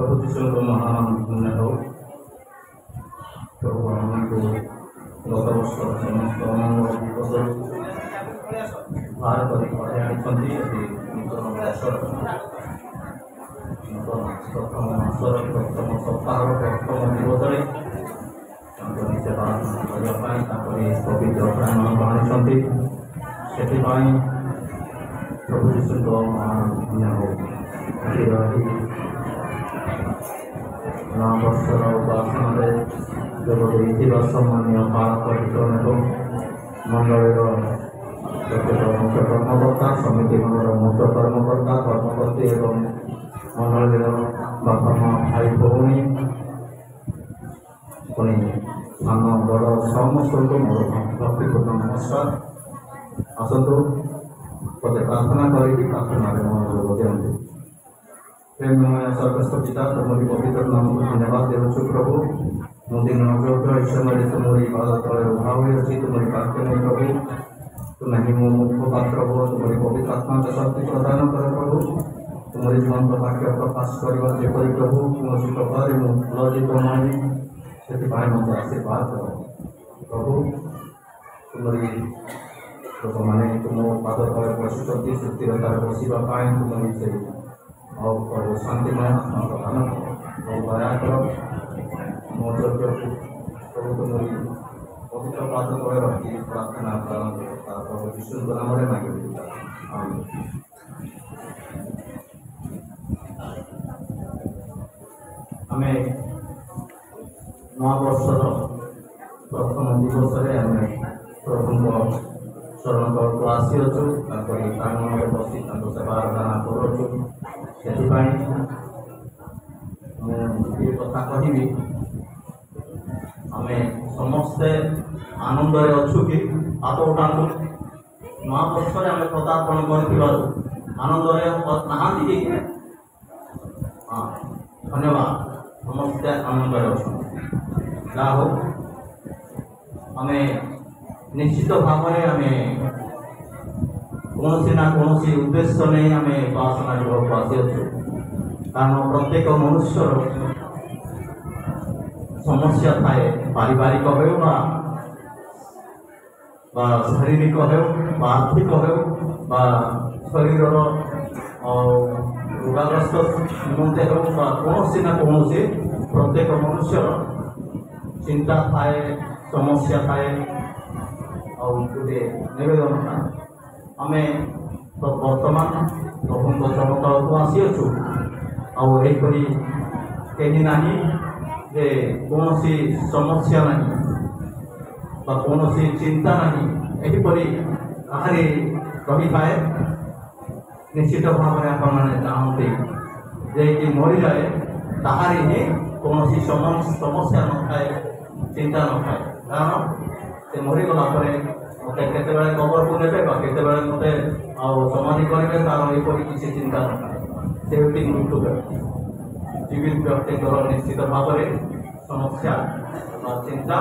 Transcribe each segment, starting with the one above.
प्रभु जीशु महान पुण्य हो प्रभु आमको गत वर्ष समस्त अमंगल विपद बाहर कर प्रथम मासर प्रथम सप्ताह प्रथम दिवस सेवा करने पवित्र प्राण आनी से प्रभु जीशु महान पुण्य हो नववर्षर उपासन जोग सम्मान्य पालक मंडल मुख्य कर्मकर्ता समिति मुख्य कर्मकर्ता कर्मकर्ती एवं मंडल बापा माँ भाई भौणी पुणी सान बड़ समस्त को मोर भक्तिपूर्ण नमस्कार आसतु पते प्रार्थना करी प्रार्थना जोग दिखाते प्रेममय सर्वस्व पिता तुम्हारी पवित्र नाम को धन्यवाद देवछु प्रभु मुदिन अयोग्य ईश्वर तुम्हारी पाद तले उभा हुए अच्छी तुम्हारी वाक्य नहीं प्रभु तुम्हें मो मुख पात्र हो तुम्हारी पवित्र आत्मा के शक्ति प्रदान कर प्रभु तुम्हारी जीवंत वाक्य प्रकाश करवा जेपरी प्रभु कौन प्रकार लज्जित नहीं से मत आशीर्वाद कर प्रभु तुम्हारी लोक मैंने तुम पाद तले बसुँच स्थिरतार बसवाई तुम्हारी से और प्रभु शांतिमय आत्मा प्रदान और दया कर मोज्य प्रभु तुम्हारी पवित्र पाद तले रखी प्रार्थना प्रभु विष्णु नाम मांगे आम नववर्षर प्रथम दिवस प्रभु शरण तक आसीचु प्रांगण बसी सेवा आराधना करुचु से कथा कहि आम समस्ते आनंद अच्छु कि हाथ उठातु नवा वर्ष आम पदार्पण कर आनंद नहांती हाँ धन्यवाद समस्ते आनंद अच्छा जहा हो आम निश्चित भाव में आम कौन ना कौन उद्देश्य नहीं आम उपासना गृह को आसीचु कारण प्रत्येक मनुष्य समस्या थाए पारिवारिक हो शारीरिक हो आर्थिक हो शरीर रोगाग्रस्त निमंते हो कौन ना कौन प्रत्येक मनुष्य चिंता थाए समस्या थाए और गोटे नवेदन था आम तो बर्तमान प्रभु चरण तक को आसीचु आईपरी कहीं ना जे कौन समस्या नहीं कौन चिंता नहीं यहीपरी कहानी रही थाए निश्चित भाव में आपने चाहते जे कि मरी जाए ताहारी ही कौन समस्या न थाए चिंता न थाए कारण से मरीगला मत केत कबर को ने केत मत समाधि करेंगे तार यहपरी किसी चिंता न थाए से मृत्यु जीवित व्यक्ति निश्चित भाव में समस्या चिंता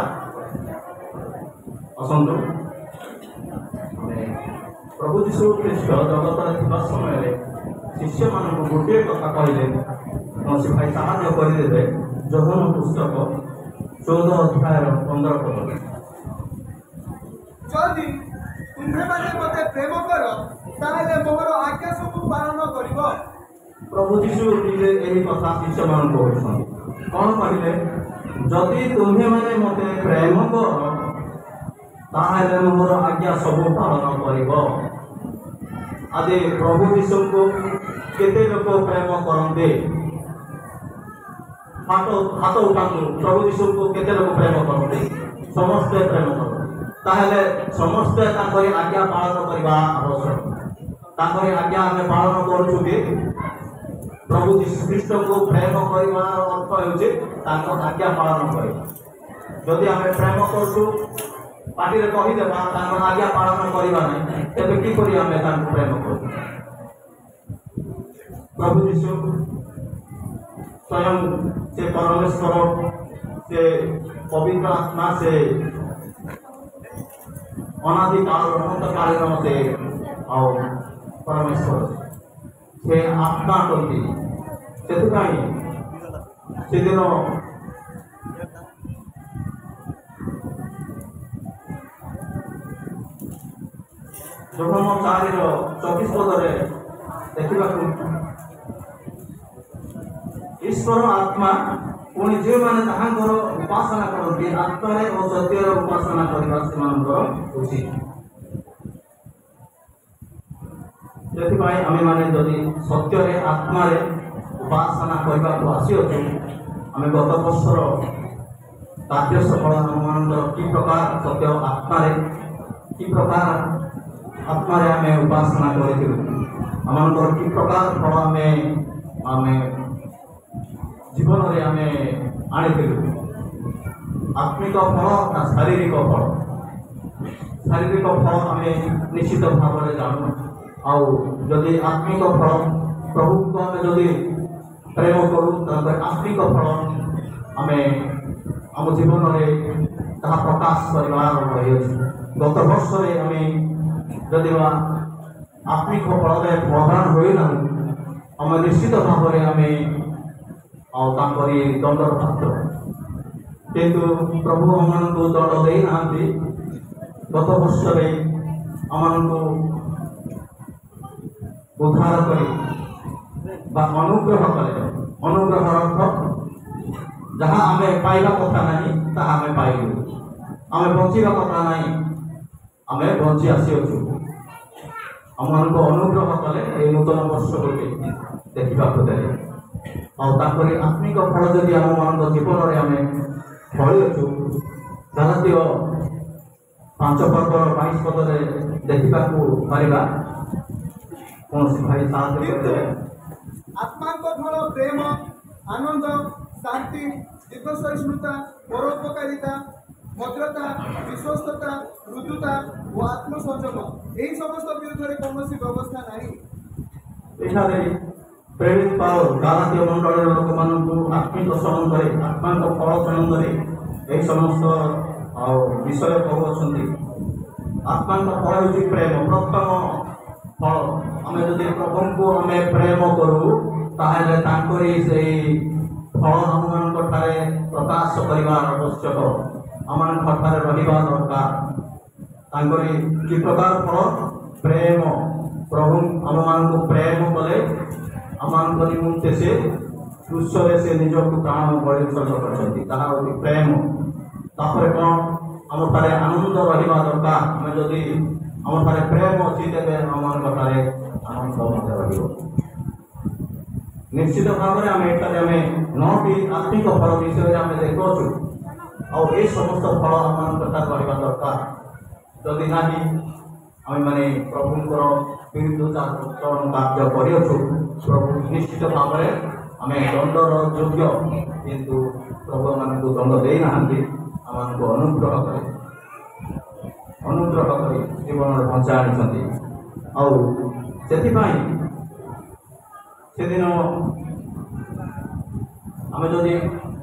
असंतु प्रभु जीशु ख्रीष्ट जगत समय शिष्य मान गोटे कथा कहले कौन भाई साहाଯ୍य करदे जौहन पुस्तक 14 अध्याय 15 पद जदि तुम्हें माने मते प्रेम कर ताले मोर आज्ञा सब पालन करिवो प्रभु जीशु यही कथा शिष्य मान कौन कहले जदि तुम्हें माने मते प्रेम कर ताले मोर आज्ञा सब पालन करिवो आदि प्रभु जीशु को केते लोक प्रेम करते हाथ उठातु प्रभु जीशु को केते लोक प्रेम करते समस्ते प्रेम करते ताहले समस्ते आज्ञा पालन करवा आवश्यक आज्ञा आम पालन करूँ कि प्रभु जीशु ख्रीष्ट को प्रेम करने अर्थ हो आज्ञा पालन कर जदि आम प्रेम करूँ पार्टी कहीदेवा आज्ञा पालन करवा नहीं तेज किपर आम प्रेम कर प्रभु जीशु स्वयं से परमेश्वर से पवित्र आत्मा से अनादिकाल अनंत कालीन से परमेश्वर से आत्मा करती से ସେଦିନ ଯୋହନ 4:24 ପଦରେ ଦେଖିବାକୁ ଈଶ୍ୱର ଆତ୍ମା ପୁଣି ଯେଉଁମାନେ ତାହାଙ୍କର ଉପାସନା କରନ୍ତି ଆତ୍ମାରେ ଓ ସତ୍ୟର ଉପାସନା କରିବା ସେମାନଙ୍କର ଉଚିତ। ସେଥିପାଇଁ ଆମେମାନେ ଯଦି ସତ୍ୟରେ ଆତ୍ମାରେ ଉପାସନା କରିବାକୁ ଆସିଅଛୁ, ଆମେ ଗତ ବର୍ଷର କାର୍ଯ୍ୟ ସଫଳ ଆମମାନଙ୍କର କି ପ୍ରକାର ସତ୍ୟ ଆତ୍ମାରେ କି ପ୍ରକାର ଆତ୍ମାରେ ଆମେ ଉପାସନା କରିଥିଲୁ, ଆମମାନଙ୍କର କି ପ୍ରକାର ଫଳ ଆମେ ଜୀବନରେ ଆମେ ଆଣିଥିଲୁ। ଆତ୍ମିକ ଫଳ ନା ଶାରୀରିକ ଫଳ? ଶାରୀରିକ ଫଳ ଆମେ ନିଶ୍ଚିତ ଭାବରେ ଜାଣୁ। ଆଉ ଯଦି ଆତ୍ମିକ ଫଳ ପ୍ରଭୁଙ୍କୁ ଆମେ ଯଦି ପ୍ରେମ କରୁ, ତାପରେ ଆତ୍ମିକ ଫଳ ଆମେ ଆମ ଜୀବନରେ ତାହା ପ୍ରକାଶ କରିବାର ରହିଅଛି। ଗତ ବର୍ଷରେ ଆମେ ଯଦି ଆତ୍ମିକ ଫଳରେ ପ୍ରଧାନ ହୋଇନାହୁଁ, ଆମେ ନିଶ୍ଚିତ ଭାବରେ ଆମେ ଆଉ ତାଙ୍କରି ଦଣ୍ଡର ପାତ୍ର। କିନ୍ତୁ ପ୍ରଭୁ ଆମମାନଙ୍କୁ ଦଣ୍ଡ ଦେଇନାହାନ୍ତି। ଗତ ବର୍ଷରେ ଆମମାନଙ୍କୁ ଉଦ୍ଧାର କରି ବା ଅନୁଗ୍ରହ କଲେ। ଅନୁଗ୍ରହର ଅର୍ଥ ଯାହା ଆମେ ପାଇବା କଥା ନାହିଁ ତାହା ଆମେ ପାଇଲୁ। ଆମେ ବଞ୍ଚିବା କଥା ନାହିଁ, ଆମେ ବଞ୍ଚି ଆସିଅଛୁ। ଆମମାନଙ୍କୁ ଅନୁଗ୍ରହ କଲେ ଏହି ନୂତନ ବର୍ଷ ଗୋଟେ ଦେଖିବାକୁ ଦେଲେ। ଆଉ ତାଙ୍କରି ଆତ୍ମିକ ଫଳ ଯଦି ଆମମାନଙ୍କ ଜୀବନରେ ଆମେ ଫଳିଅଛୁ, ଗାଲାତୀୟ 5:22 ପଦରେ ଦେଖିବାକୁ ପାରିବା। କୌଣସି ଭାଇ ସାହାଯ୍ୟ କରିଦେବେ। ଆତ୍ମାଙ୍କ ଫଳ ପ୍ରେମ, ଆନନ୍ଦ, ଶାନ୍ତି, ଦୀର୍ଘସହିଷ୍ଣୁତା, ପରୋପକାରିତା, ଭଦ୍ରତା, ବିଶ୍ୱସ୍ତତା, ମୃଦୁତା ଓ ଆତ୍ମସଂଯମ। ଏହି ସମସ୍ତ ବିରୁଦ୍ଧରେ କୌଣସି ବ୍ୟବସ୍ଥା ନାହିଁ। ଏଠାରେ ପ୍ରେରିତ ପାଉଲ ଗାଲାତୀୟ ମଣ୍ଡଳୀର ଲୋକମାନଙ୍କୁ ଆତ୍ମିକ ସମ୍ବନ୍ଧରେ, ଆତ୍ମାଙ୍କ ଫଳ ସମ୍ବନ୍ଧରେ ଏହି ସମସ୍ତ ବିଷୟ କହୁଅଛନ୍ତି। ଆତ୍ମାଙ୍କ ଫଳ ହେଉଛି ପ୍ରେମ। ପ୍ରଥମ ଫଳ, ଆମେ ଯଦି ପ୍ରଭୁଙ୍କୁ ଆମେ ପ୍ରେମ କରୁ, ତାହେଲେ ତାଙ୍କରି ସେହି ଫଳ ଆମମାନଙ୍କ ଠାରେ ପ୍ରକାଶ କରିବାର ଆବଶ୍ୟକ, ଆମମାନଙ୍କ ଠାରେ ରହିବା ଦରକାର। ତାଙ୍କରି କି ପ୍ରକାର ଫଳ? ପ୍ରେମ। ପ୍ରଭୁ ଆମମାନଙ୍କୁ ପ୍ରେମ କଲେ, ଆମମାନଙ୍କ ନିମନ୍ତେ ସେ କୃଷରେ ସେ ନିଜକୁ ପ୍ରାଣ ବଳି ଉତ୍ସର୍ଗ କରିଛନ୍ତି, ତାହା ହେଉଛି ପ୍ରେମ। ତାପରେ କ'ଣ? ଆମ ଠାରେ ଆନନ୍ଦ ରହିବା ଦରକାର। ଆମେ ଯଦି ଆମ ଠାରେ ପ୍ରେମ ଅଛି, ତେବେ ଆମମାନଙ୍କ ଠାରେ ଆନନ୍ଦ ମଧ୍ୟ ରହିବ। ନିଶ୍ଚିତ ଭାବରେ ଆମେ ଏଠାରେ ଆମେ 9ଟି ଆତ୍ମିକ ଫଳ ବିଷୟରେ ଆମେ ଦେଖୁଅଛୁ। ଆଉ ଏ ସମସ୍ତ ଫଳ ଆମମାନଙ୍କ ଠାରେ ରହିବା ଦରକାର। ଯଦି ନାହିଁ, ଆମେମାନେ ପ୍ରଭୁଙ୍କର ବିରୁଦ୍ଧାଚରଣ କାର୍ଯ୍ୟ କରିଅଛୁ। ପ୍ରଭୁ ନିଶ୍ଚିତ ଭାବରେ ଆମେ ଦଣ୍ଡର ଯୋଗ୍ୟ, କିନ୍ତୁ ପ୍ରଭୁ ଆମମାନଙ୍କୁ ଦଣ୍ଡ ଦେଇନାହାନ୍ତି, ଆମମାନଙ୍କୁ ଅନୁଗ୍ରହ କରି ଜୀବନରେ ବଞ୍ଚା ଆଣିଛନ୍ତି। ଆଉ ସେଥିପାଇଁ ସେଦିନ ଆମେ ଯଦି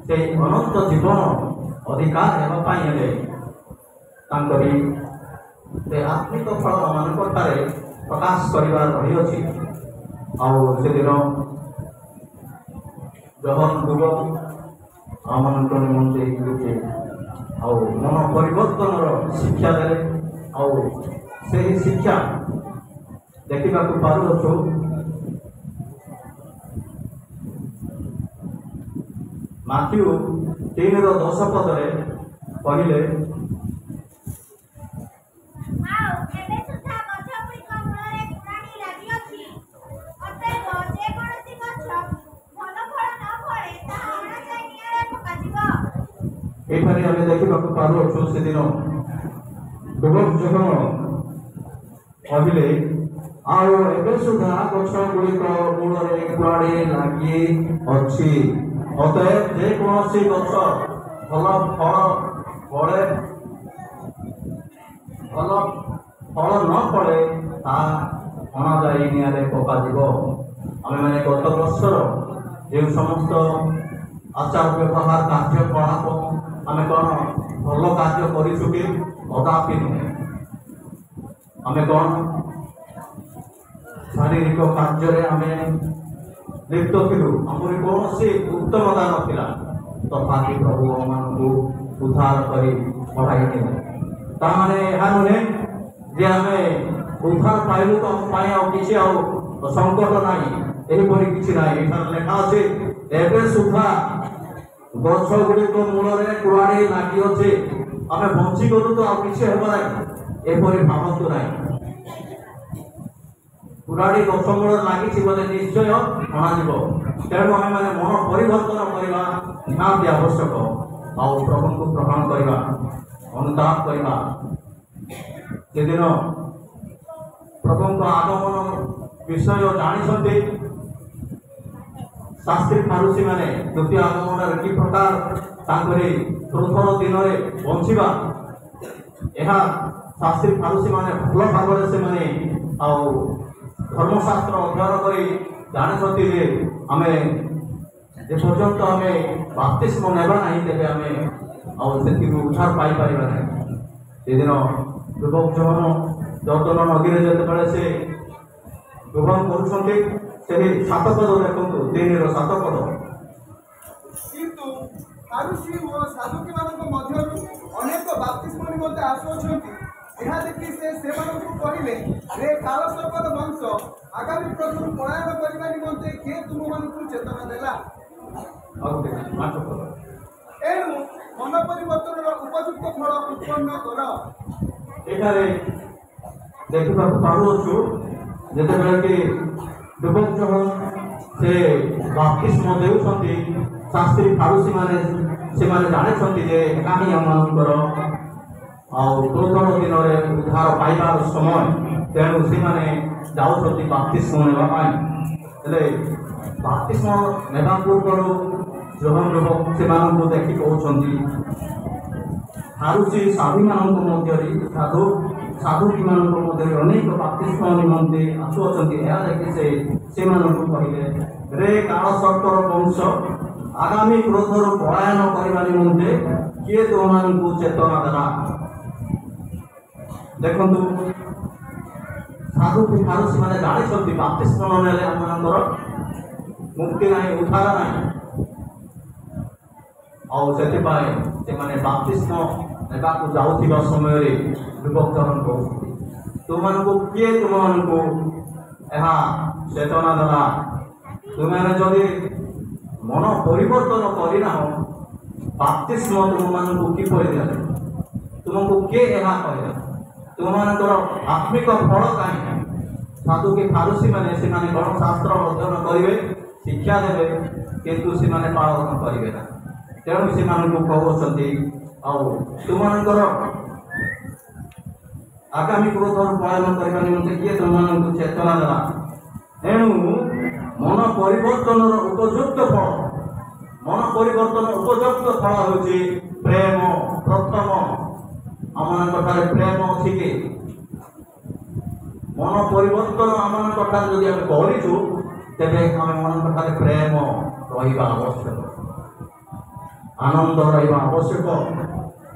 ସେଇ ଅନନ୍ତ ଜୀବନ ଅଧିକାର ହେବା ପାଇଁ ହେଲେ ତାଙ୍କରି ସେ ଆତ୍ମିକ ଫଳ ଆମମାନଙ୍କ ଠାରେ ପ୍ରକାଶ କରିବାର ରହିଅଛି। ଆଉ ସେଦିନ ଜହନ ଯୁଗ ଆମମାନଙ୍କ ନିମନ୍ତେ ଗୋଟେ ଆଉ ମନ ପରିବର୍ତ୍ତନର ଶିକ୍ଷା ଦେଲେ। ଆଉ ସେହି ଶିକ୍ଷା ଦେଖିବାକୁ ପାରୁଅଛୁ ମାଥ୍ୟୁ 3:10 ପଦରେ କହିଲେ, ଏଠାରେ ଆମେ ଦେଖିବାକୁ ପାରୁଅଛୁ ସେଦିନ ଯୁବକ କହିଲେ, ଆଉ ଏବେ ସୁଦ୍ଧା ଗଛ ଗୁଡ଼ିକ ମୂଳରେ କୁଆଡ଼େ ଲାଗି ଅଛି। ଅତଏବ ଯେକୌଣସି ଗଛ ଭଲ ଫଳ ନ ଫଳେ ତାହା ଅଣାଯାଇ ନିଆଁରେ ପକାଯିବ। ଆମେମାନେ ଗତ ବର୍ଷର ଯେଉଁ ସମସ୍ତ ଆଚାର ବ୍ୟବହାର କାର୍ଯ୍ୟକଳାପ ଆମେ କ'ଣ ଭଲ କାର୍ଯ୍ୟ କରିଛୁ କି? କଦାପି ନୁହେଁ। ଆମେ କ'ଣ ଶାରୀରିକ କାର୍ଯ୍ୟରେ ଆମେ लिप्त थिलु आमरी कौन उत्तमता नथिला तथापि प्रभु आमମାନଙ୍କୁ उद्धार करी बढ़ाई ताने ଏହା ନୁହେଁ ଯେ ଆମେ उद्धार पाइलु तो पाई आ किछि आ संकट नाही एहिपरि किछि नाही एठार लेखा अछि एबे सुधा गछ गुड़िक मूल कुआड़ी लागी अच्छे आम बंची गलु तो आउ किसी हेब ना एपरी भावतु ना कुआड़ी गछ मूल लगी बोले निश्चय अणाଯିब तेणु आम मैंने मन परिवर्तन करवा निहाती आवश्यक आउ प्रभु को ग्रहण करवा अनुताप करवा से दिन प्रभु आगमन विषय जानी शास्त्री फारूसी माने द्वितीय आगमन कि प्रकार प्रथम दिन में बंचवा यह शास्त्री फारूसी माने भल भाव से माने धर्मशास्त्र अध्ययन कर जानते आम पर्यंत आम बाप्तिस्म नेबा ना तेज आम से उद्धार पाइपर ना से दिन युवक जन जर्दन नदी में जो से ग्रहण कर सात पद देखो 3:7 पद किंतु फारूसी और साधुकी मानक मध्यरु अनेक बाप्तिस्म निमंते आसुछंती एहा देखि से सेमानकु कहिले रे कालसर्पर वंश आगामी प्रभु पलायन करिबा निमंते के तुम मानकु चेतना देला एनु मन परिवर्तन उपयुक्त फल उत्पन्न कर एठारे देखिबा पारुछु जेते बेले कि युवक जन से बाप्तिस्म देउछंती शास्त्री फारूसी माने से माने जाने जे कहीं आमर प्रथम दिन में उद्धार पाइबार समय तेणु से माने जाउछंती बाप्तिस्म नेबाई बाप्तिस्म नेबा पूर्व जन युवक से देखि कहउछंती फारूसी साधु मानक मध्य साधु साधुकी मानक मध्य अनेक बाप्तिस्म निमंते आसुअछंती ଏହା देखि से मानक कहिले रे कालसर्पर वंश आगामी क्रोधर पलायन करने निमंते किए तुमको चेतना देला देखु साधु फारूसी मैंने जानी बाप्तिस्म नेले आमर मुक्ति ना उद्धार ना से बाप्तिस्म नेबा जाऊा समय युवक जन कहते तुमको किए तुमको यह चेतना देला तुम्हें जदि मन परिवर्तन करना बाप्तिस्म तुमको किपर दिया तुमको किए यह कह तुमर आत्मिक फल कहीं साधु के फारूसी मैंने धर्मशास्त्र अध्ययन करेंगे शिक्षा देवे किंतु से पालन करेंगे ना तेणु से कहते तुमर आगामी क्रोधर पालन करने निमंते किए तुमको चेतना देला एणु मन परिवर्तन उपयुक्त फल मन परिवर्तन उपयुक्त फल हूँ प्रेम प्रथम आम प्रेम अच्छी कि मन परिवर्तन आम जदि आम करूँ तेरे आम मन प्रेम रहा आवश्यक आनंद रहा आवश्यक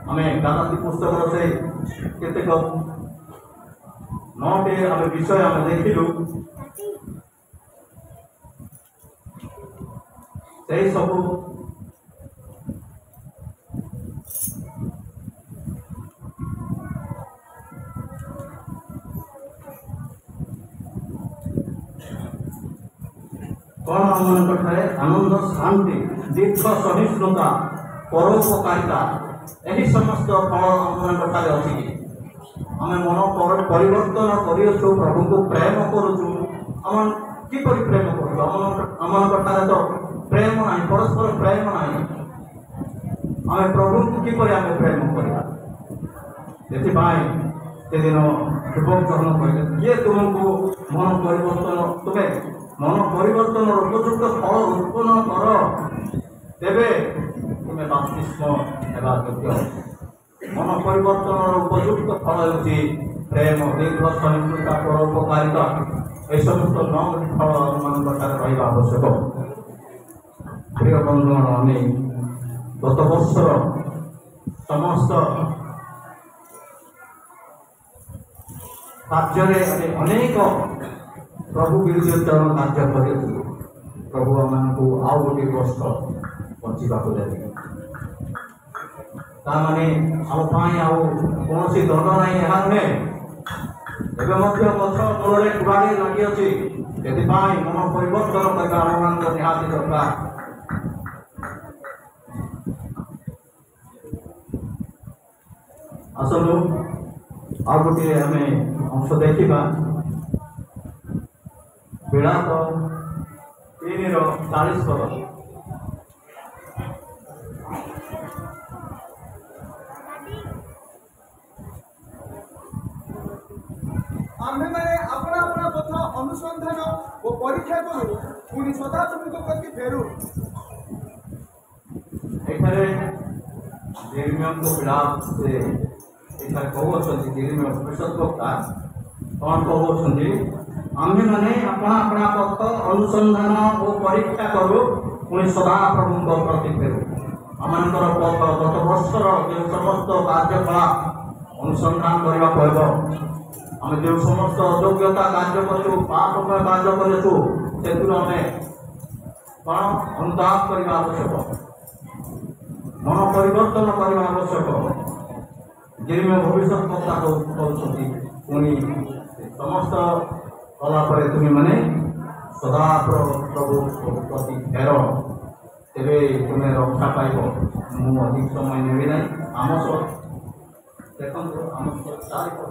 आम गालाती पुस्तक से केतेक 9टे आम विषय आम देखिलु से सब कौन आम आनंद शांति दीर्घ सहिष्णुता परोपकारिता यही समस्त फल आम अच्छी आम मन परिवर्तन कर प्रभु को प्रेम करुचु आम किपर प्रेम कर तो प्रेम ना परस्पर प्रेम ना आम प्रभु को किपर आम प्रेम करवा से दिन युवक जन कहले किए तुमको मन परिवर्तन तुम्हें मन परिवर्तन उपयुक्त फल उत्पन्न कर तेबे तुम्हें बाप्तिस्म हेबा योग्य मन परिवर्तन उपयुक्त फल होती प्रेम दीर्घ सहिष्णुता परोपकारिता ये समस्त 9 फल मान रहा आवश्यक प्रिय बंधुगण आम गत वर्षर समस्त कार्य अनेक प्रभु विरुद्ध कार्य कर प्रभु आमको आउ गोटे वर्ष बचा देवे ताने आम कौन दंड ना यह नुहे एवं गछ मूल कुड़ाड़ी लगी अच्छी से मन परिवर्तन करने आम निहाती दरकार। आसलु आ गोटे आम अंश देखा विलाप 3:40 पद आम्भे मैंने अपना अपना पथ अनुसंधान और परीक्षा करूँ पुणी सदाप्रभु प्रति फेरू। एठारे यिर्मयाह को विलाप से एठारे कहउछन्ति यिर्मयाह भविष्यत वक्ता कौन कहउछन्ति आम्भे माने अपना अपना पथ अनुसंधान और परीक्षा करूँ पुणी सदाप्रभु प्रति फेरू। आमर पथ गत वर्षर जो समस्त कार्यकलाप अनुसंधान करने पड़े आम जो समस्त अयोग्यता कार्य करूँ पापमय कार्य करूँ से कौन अनुताप करने आवश्यक मन परिवर्तन करने आवश्यक। यिर्मयाह भविष्यत वक्ता कहते पुणी समस्त कलापर तुम्हें माने सदा प्रभु प्रति फेर तेरे तुम्हें रक्षा पाइब। मु अधिक समय नेबी ना आम सब देखो आम चारिपट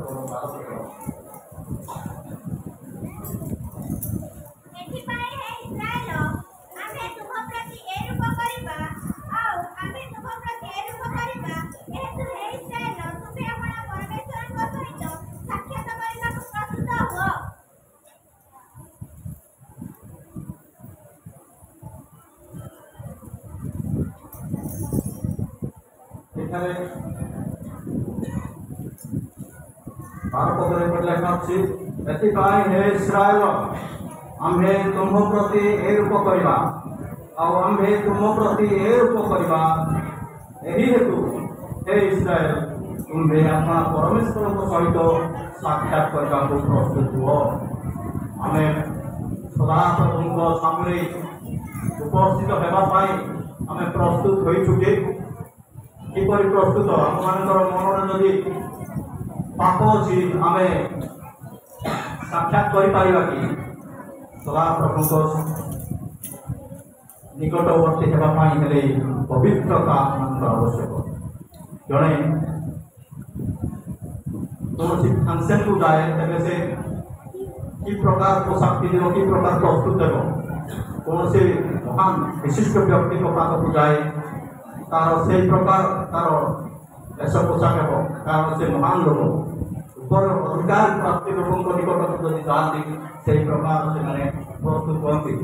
भारत लेखा हे इस्राएल आम्भे तुम प्रति ए रूप करवा आम्भे तुम प्रति ए रूप करवा यही हेतु हे इस्राएल तुम्हें अपना परमेश्वर सहित साक्षात करने को प्रस्तुत हुआ। आम सदाप्रभु सामने उपस्थित होगापाई आम प्रस्तुत हो चुके किपर प्रस्तुत आम मन जदि पाप अच्छी आम साक्षात कर कि सदाप्रभु निकटवर्ती होगापाई पवित्रता आवश्यक। जड़े कौन सी फंक्शन को जाए तेरे से कि प्रकार पोशाक पिंध कि प्रकार प्रस्तुत देव कौन से महान विशिष्ट व्यक्ति को पाक को जाए तार से प्रकार तार ऐसा पोशाक हो कारण से महान लोग ऊपर अधिकार प्राप्ति लोगों निकट जब जाती से प्रकार से प्रस्तुत करती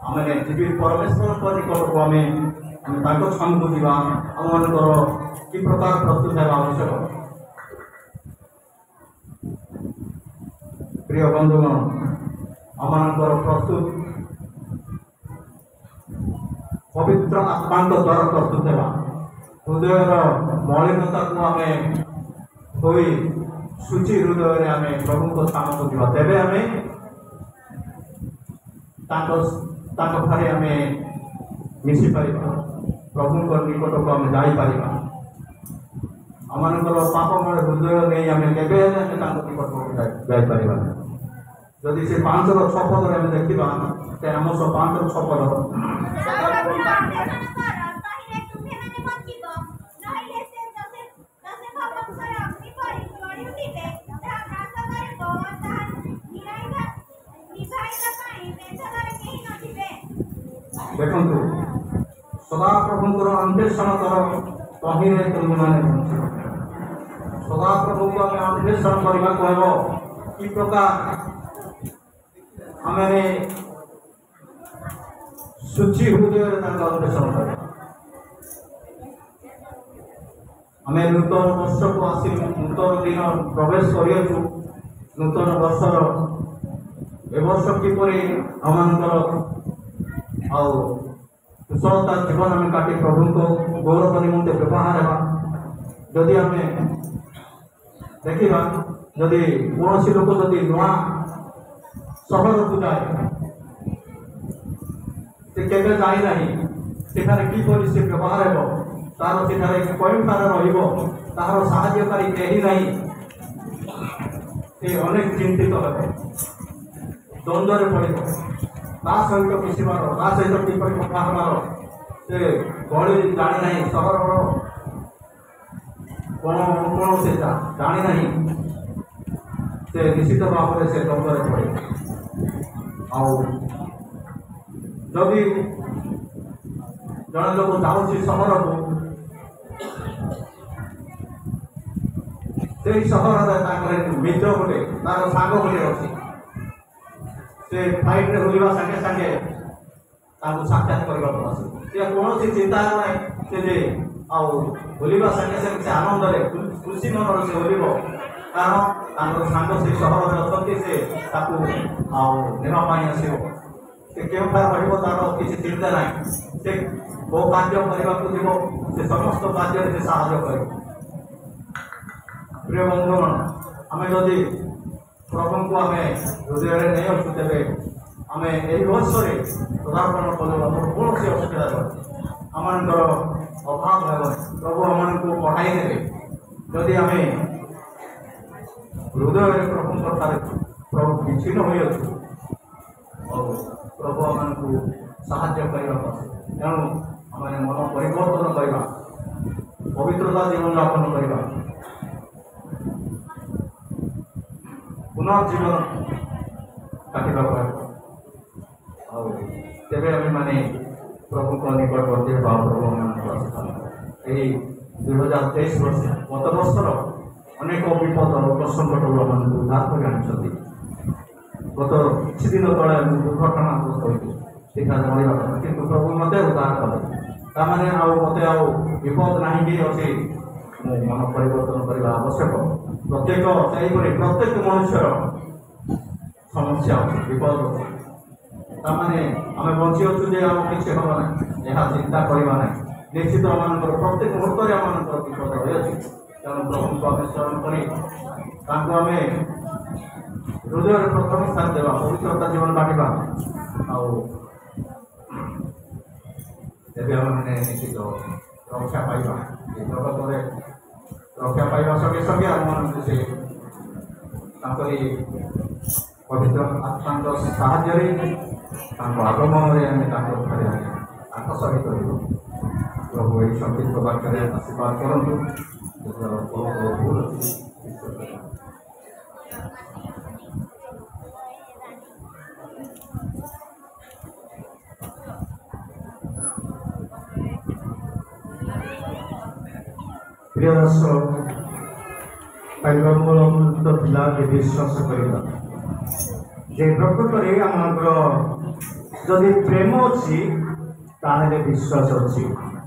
आम जीवित परमेश्वर निकट को आम छान को जावा आम कि प्रकार प्रस्तुत है आवश्यक। प्रिय बंधुगण आम प्रस्तुत पवित्र आत्मा द्वारा प्रस्तुत है हृदय मलिनता को आम धोई शुचि हृदय आम प्रभु को स्थान को जावा तेरे आम आम मिसी पार प्रभु निकट को आम जापर आम पापमय हृदय नहीं आम केवे निकट को जापर जदि से 5 पद देखा से आम 5 पद देखु सदाप्रभुर अन्वेषण कर तही तुम्हें सदाप्रभु को आम अन्वेषण करने को कि प्रकार आम शुचि हृदय अन्वेषण कर आम नूतन वर्ष को आसी नूतन दिन प्रवेश कर नूतन वर्षर ए वर्ष किपर आम कुशलता जीवन आम काटी प्रभु को गौरव निमंते व्यवहार जदि आम देखा जदि कौन लोक जदि नुआ सहर को जाए से केबे जाई नाही सेठारे किपरि से व्यवहार हेबो तार सेठारे कयठारे रहिबो तार साहाय्यकारी केही नाही से अनेक चिंतित हेबो द्वंद्वरे पड़िब ता सहित मिशिबार ता सहित किपरि कथा हेबार से गली जानी नाही सहरर कौन से जानी नहीं से निश्चित भाव में से द्वंद्वरे पड़े जदि जड़े लोक जाऊँगी सहर को सहर मित्र गोटे तार सांग गोटे अच्छी से फ्लाइट रे बुलवा संगे संगे साक्षात करने कौन चिंता ना से बुलवा संगे संगे से आनंद खुशी मन से बुल कारण सांग से सहर अच्छा से नेवाई आसो से क्यों रही तार किसी चिंता ना से वो कार्य करने से समस्त कार्य से साहय कर प्रिय बंधुगण आम जदि प्रभु को आम हृदय में नहीं अच्छु तेरे आम यही वर्ष पदार्पण कलु कौन सी असुविधा आम अभाव है प्रभु आम को पढ़ाई देवे जदि आम हृदय में प्रभु प्रभु विच्छिन्न हो प्रभु आम को साहाय्य करने तेणु आम मन परिवर्तन करवा पवित्रता जीवन यापन करवा पुनर्जीवन काटवा तेरे आम मैंने प्रभु को निकटवर्ती प्रभु यही 2023 वर्ष गत वर्षर अनेक विपद रोग संकट उद्धार कर आनी गत किसी दिन तले दुर्घटनाग्रस्त होती सेठारे मरिया कथा कि प्रभु मत उद्धार कले ताने मत विपद ना कि अच्छे मन परिवर्तन करने आवश्यक प्रत्येक चाहिए प्रत्येक मनुष्यर समस्या अच्छे विपद अच्छे ताने आम बची अच्छु जे आम किसी हम ना यह चिंता करवा ना निश्चित आम प्रत्येक मुहूर्त आम विपद रही अच्छे तेणु प्रभु को आम स्मरण कर हृदय प्रथम स्थान देवा पवित्रता जीवन बांटा आने निश्चित रक्षा पाइबा जगत में रक्षा पाइबा संगे संगे आम से पवित्र आत्मा साहाय्य आगमन सहित प्रभु यही संगीत वाक्य आशीर्वाद करूँ प्रिय दर्शक मूलभूत पिला विश्वास करवा प्रकृत में आम जदि प्रेम अच्छी ताहले विश्वास अच्छी